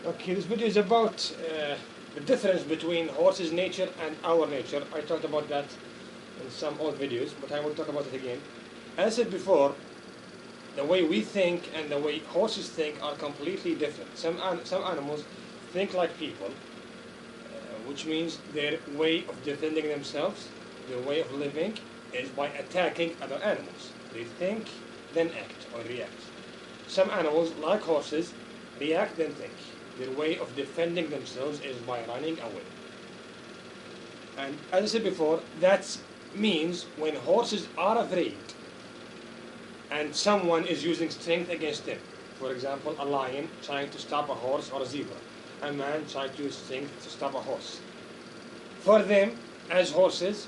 Okay, this video is about the difference between horses' nature and our nature. I talked about that in some old videos, but I will talk about it again. As I said before, the way we think and the way horses think are completely different. Some animals think like people, which means their way of defending themselves, their way of living, is by attacking other animals. They think, then act or react. Some animals, like horses, react then think. Their way of defending themselves is by running away. And as I said before, that means when horses are afraid and someone is using strength against them. For example, a lion trying to stop a horse or a zebra. A man trying to use strength to stop a horse. For them, as horses,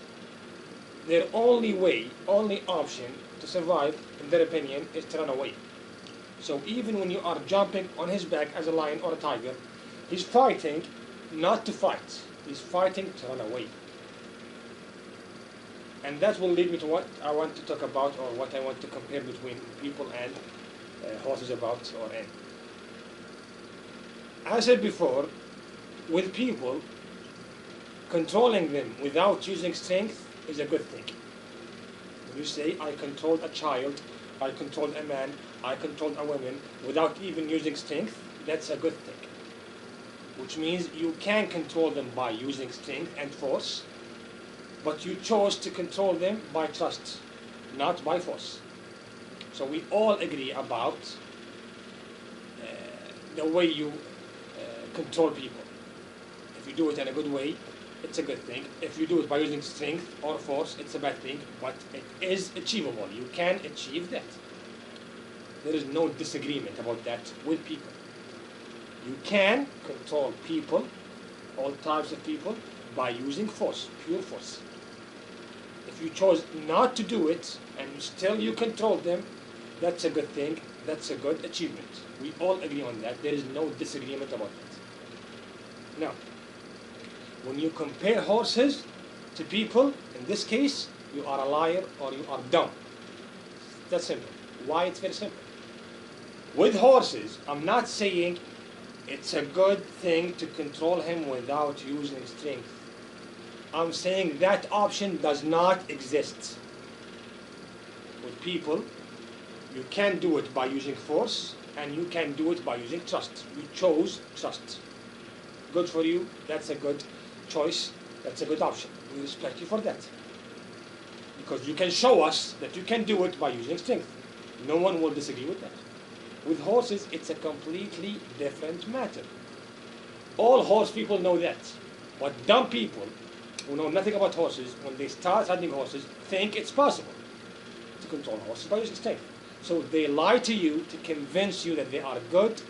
their only way, only option to survive, in their opinion, is to run away. So even when you are jumping on his back as a lion or a tiger, he's fighting not to fight. He's fighting to run away. And that will lead me to what I want to talk about, or what I want to compare between people and horses about or in. As I said before, with people, controlling them without using strength is a good thing. When you say, I controlled a child, I controlled a man, I controlled a woman without even using strength, that's a good thing. Which means you can control them by using strength and force, but you chose to control them by trust, not by force. So we all agree about the way you control people. If you do it in a good way, it's a good thing. If you do it by using strength or force, it's a bad thing, but it is achievable. You can achieve that. There is no disagreement about that with people. You can control people, all types of people, by using force, pure force. If you chose not to do it and still you control them, that's a good thing, that's a good achievement. We all agree on that. There is no disagreement about that. Now, when you compare horses to people, in this case, you are a liar or you are dumb. That's simple. Why? It's very simple. With horses, I'm not saying it's a good thing to control him without using strength. I'm saying that option does not exist. With people, you can do it by using force, and you can do it by using trust. You chose trust. Good for you. That's a good choice. That's a good option. We respect you for that. Because you can show us that you can do it by using strength. No one will disagree with that. With horses, it's a completely different matter. All horse people know that. But dumb people who know nothing about horses, when they start hunting horses, think it's possible to control horses by using strength. So they lie to you to convince you that they are good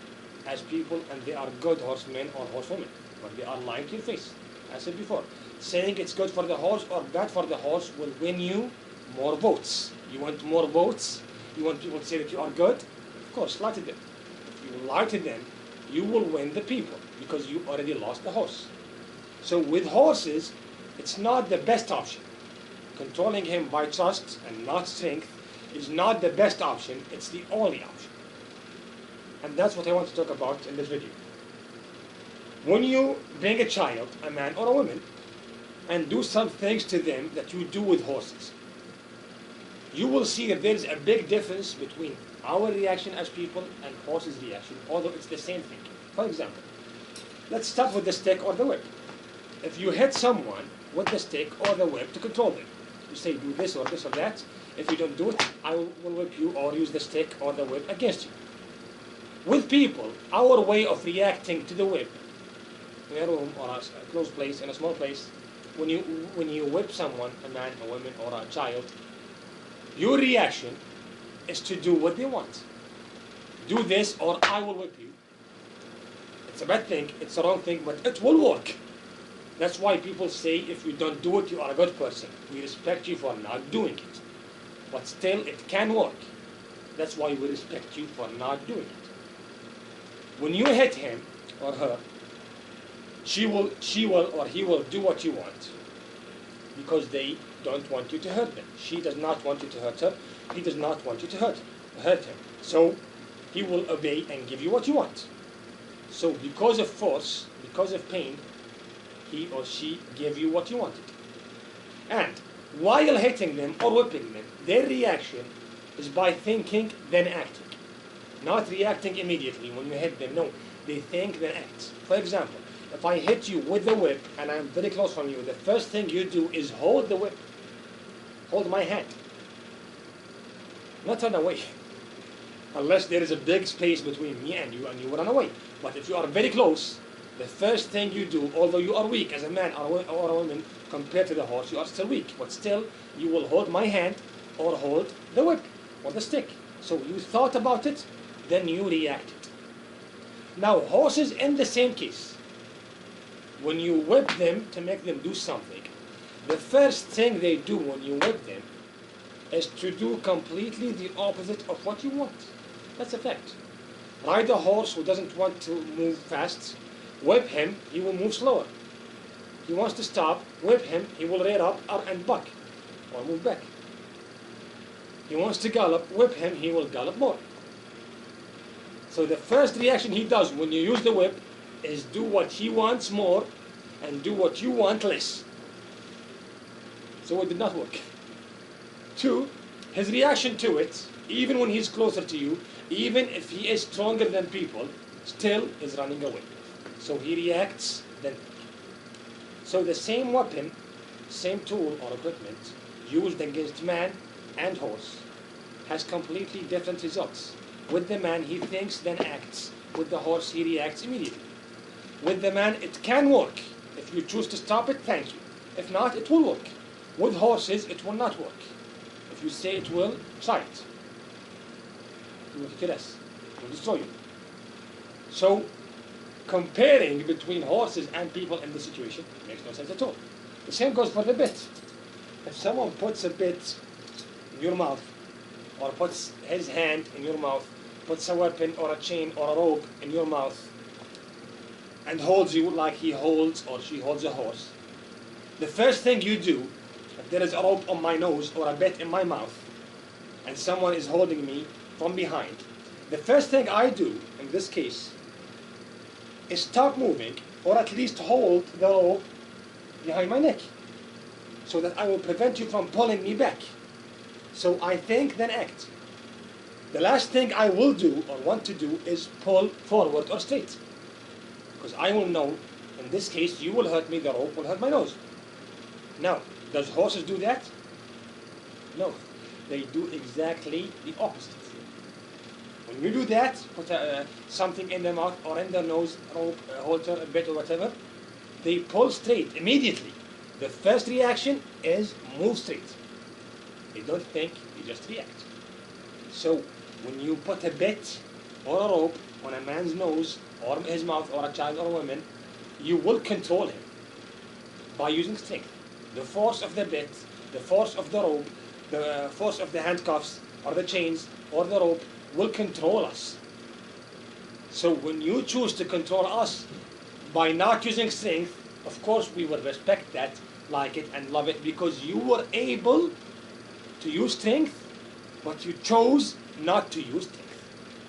as people and they are good horsemen or horsewomen. But they are lying to your face. As I said before, saying it's good for the horse or bad for the horse will win you more votes. You want more votes? You want people to say that you are good? Of course, lie to them. If you lie to them, you will win the people because you already lost the horse. So with horses, it's not the best option. Controlling him by trust and not strength is not the best option, it's the only option. And that's what I want to talk about in this video. When you bring a child, a man or a woman, and do some things to them that you do with horses, you will see that there is a big difference between our reaction as people and horses' reaction, although it's the same thing. For example, let's start with the stick or the whip. If you hit someone with the stick or the whip to control them, you say do this or this or that. If you don't do it, I will whip you or use the stick or the whip against you. With people, our way of reacting to the whip, in a room or a closed place, in a small place, when you whip someone, a man, a woman, or a child, your reaction is to do what they want. Do this or I will whip you. It's a bad thing, it's a wrong thing, but it will work. That's why people say if you don't do it, you are a good person. We respect you for not doing it. But still, it can work. That's why we respect you for not doing it. When you hit him or her, she will or he will do what you want because they don't want you to hurt them. She does not want you to hurt her. He does not want you to hurt him. So he will obey and give you what you want. So because of force, because of pain, he or she gave you what you wanted. And while hitting them or whipping them, their reaction is by thinking, then acting. Not reacting immediately when you hit them. No, they think, then act. For example, if I hit you with the whip and I'm very close from you, the first thing you do is hold the whip. Hold my hand. Not run away. Unless there is a big space between me and you run away. But if you are very close, the first thing you do, although you are weak as a man or a woman compared to the horse, you are still weak. But still, you will hold my hand or hold the whip or the stick. So you thought about it, then you reacted. Now, horses in the same case, when you whip them to make them do something, the first thing they do when you whip them is to do completely the opposite of what you want. That's a fact. Ride a horse who doesn't want to move fast, whip him, he will move slower. He wants to stop, whip him, he will rear up and buck, or move back. He wants to gallop, whip him, he will gallop more. So the first reaction he does when you use the whip is do what he wants more and do what you want less. So it did not work. 2, his reaction to it, even when he's closer to you, even if he is stronger than people, still is running away. So he reacts then. So the same weapon, same tool or equipment used against man and horse has completely different results. With the man, he thinks then acts. With the horse, he reacts immediately. With the man, it can work. If you choose to stop it, thank you. If not, it will work. With horses, it will not work. If you say it will, try it. It will kill us. It will destroy you. So, comparing between horses and people in this situation makes no sense at all. The same goes for the bit. If someone puts a bit in your mouth, or puts his hand in your mouth, puts a weapon or a chain or a rope in your mouth, and holds you like he holds or she holds a horse, the first thing you do, if there is a rope on my nose or a bit in my mouth, and someone is holding me from behind, the first thing I do, in this case, is stop moving, or at least hold the rope behind my neck, so that I will prevent you from pulling me back. So I think, then act. The last thing I will do or want to do is pull forward or straight. Because I will know, in this case, you will hurt me, the rope will hurt my nose. Now, does horses do that? No. They do exactly the opposite. When you do that, put something in their mouth or in their nose, rope, halter, a bit or whatever, they pull straight immediately. The first reaction is move straight. They don't think, they just react. So when you put a bit or a rope on a man's nose or his mouth or a child or a woman, you will control him by using strength. The force of the bit, the force of the rope, the force of the handcuffs or the chains or the rope will control us. So when you choose to control us by not using strength, of course we will respect that, like it and love it, because you were able to use strength, but you chose not to use strength.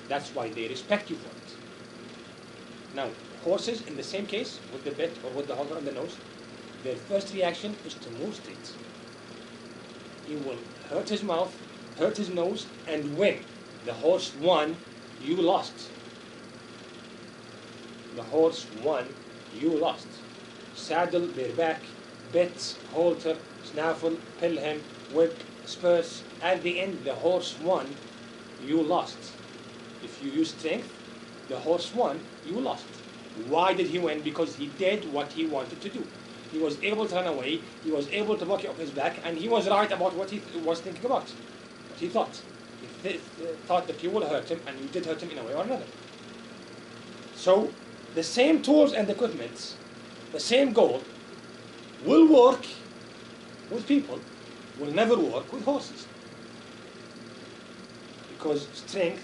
That's why they respect you for it. Now, horses, in the same case, with the bit or with the halter on the nose, their first reaction is to move straight. He will hurt his mouth, hurt his nose, and win. The horse won, you lost. The horse won, you lost. Saddle their back, bit, halter, snaffle, pilham, whip, spurs. At the end, the horse won, you lost. If you use strength, the horse won, you lost. Why did he win? Because he did what he wanted to do. He was able to run away, he was able to buck you off his back, and he was right about what he was thinking about, what he thought. He thought that you will hurt him, and you did hurt him in a way or another. So, the same tools and equipment, the same goal, will work with people, will never work with horses. Because strength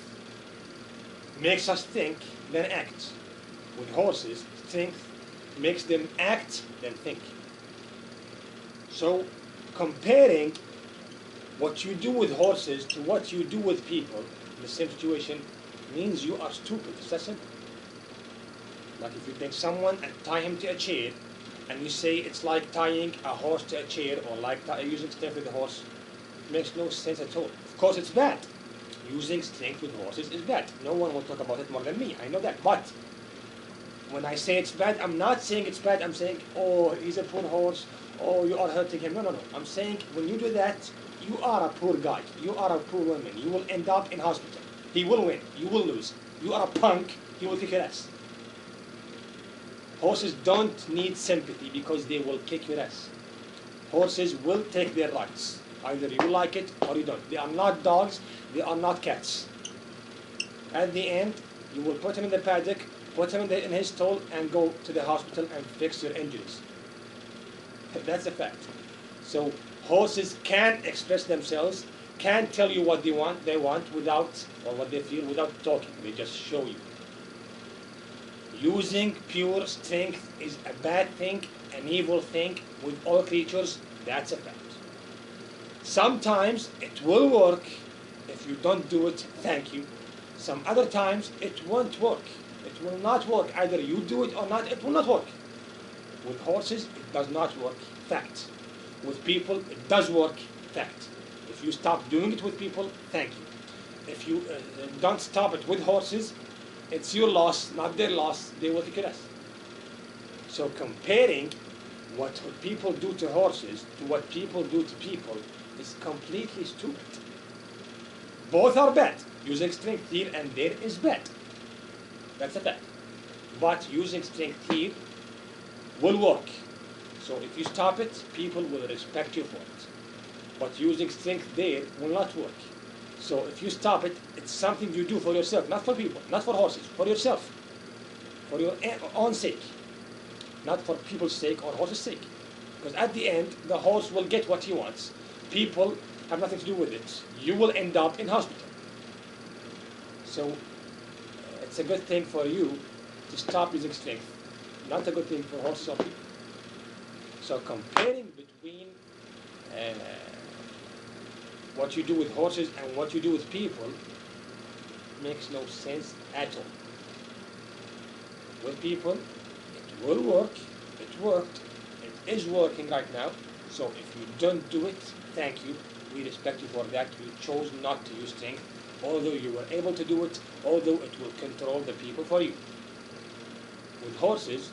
makes us think, then act. With horses, strength makes them act, then think. So, comparing what you do with horses to what you do with people in the same situation means you are stupid. It's that simple. Like if you take someone and tie him to a chair, and you say it's like tying a horse to a chair, or like using strength with a horse, it makes no sense at all. Of course it's bad. Using strength with horses is bad. No one will talk about it more than me, I know that. But when I say it's bad, I'm not saying it's bad, I'm saying, oh, he's a poor horse, oh, you are hurting him. No, no, no. I'm saying when you do that, you are a poor guy, you are a poor woman, you will end up in hospital. He will win, you will lose. You are a punk, he will kick your ass. Horses don't need sympathy because they will kick your ass. Horses will take their rights. Either you like it or you don't. They are not dogs, they are not cats. At the end, you will put him in the paddock, put him in his stall, and go to the hospital and fix your injuries. That's a fact. So horses can express themselves, can tell you what they want without, or what they feel without talking. They just show you. Using pure strength is a bad thing, an evil thing with all creatures. That's a fact. Sometimes it will work. If you don't do it, thank you. Some other times it won't work. It will not work. Either you do it or not, it will not work. With horses, it does not work. Fact. With people, it does work. Fact. If you stop doing it with people, thank you. If you don't stop it with horses, it's your loss, not their loss. They will kick your ass. So comparing what people do to horses to what people do to people is completely stupid. Both are bad. Using strength here and there is bad. That's a fact. But using strength here will work. So if you stop it, people will respect you for it. But using strength there will not work. So if you stop it, it's something you do for yourself, not for people, not for horses, for yourself, for your own sake, not for people's sake or horses' sake. Because at the end, the horse will get what he wants. People have nothing to do with it. You will end up in hospital. So it's a good thing for you to stop using strength, not a good thing for horses or people. So comparing between what you do with horses and what you do with people makes no sense at all. With people, it will work, it worked, it is working right now. So if you don't do it, thank you, we respect you for that. You chose not to use strength, although you were able to do it, although it will control the people for you. With horses,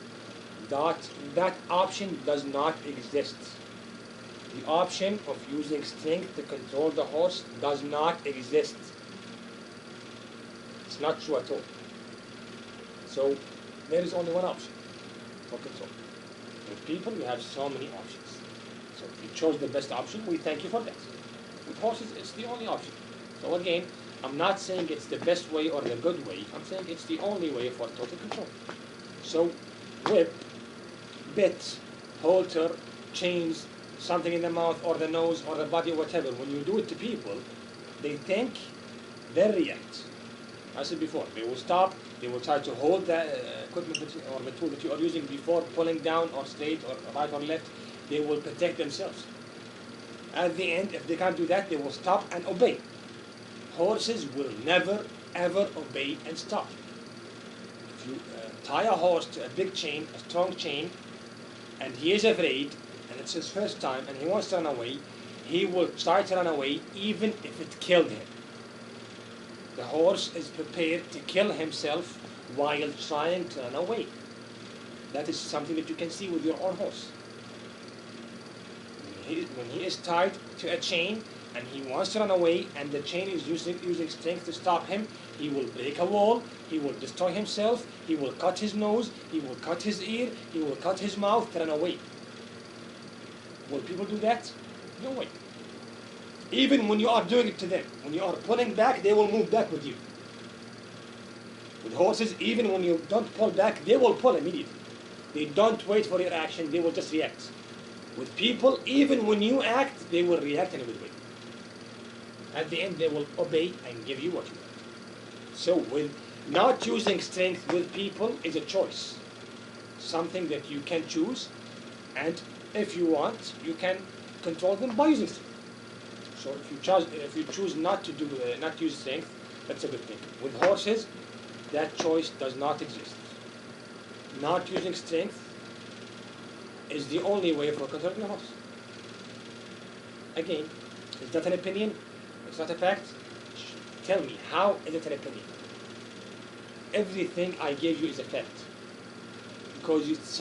that option does not exist. The option of using strength to control the horse does not exist. It's not true at all. So there is only one option for control. With people, you have so many options. So if you chose the best option, we thank you for that. With horses, it's the only option. So again, I'm not saying it's the best way or the good way. I'm saying it's the only way for total control. So whip, bit, halter, chains, something in the mouth or the nose or the body or whatever, when you do it to people, they think, they react. I said before, they will stop, they will try to hold the equipment or the tool that you are using before pulling down or straight or right or left. They will protect themselves. At the end, if they can't do that, they will stop and obey. Horses will never, ever obey and stop. If you tie a horse to a big chain, a strong chain, and he is afraid, and it's his first time, and he wants to run away, he will try to run away even if it killed him. The horse is prepared to kill himself while trying to run away. That is something that you can see with your own horse. When he is tied to a chain and he wants to run away and the chain is using strength to stop him, he will break a wall, he will destroy himself, he will cut his nose, he will cut his ear, he will cut his mouth to run away. Will people do that? No way. Even when you are doing it to them, when you are pulling back, they will move back with you. With horses, even when you don't pull back, they will pull immediately. They don't wait for your action, they will just react. With people, even when you act, they will react in a good way. At the end, they will obey and give you what you want. So with not using strength with people is a choice. Something that you can choose, and if you want, you can control them by using strength. So if you choose not to use strength, that's a good thing. With horses, that choice does not exist. not using strength is the only way for controlling the horse. Again, is that an opinion? It's not a fact? Tell me, how is it an opinion? Everything I gave you is a fact. Because you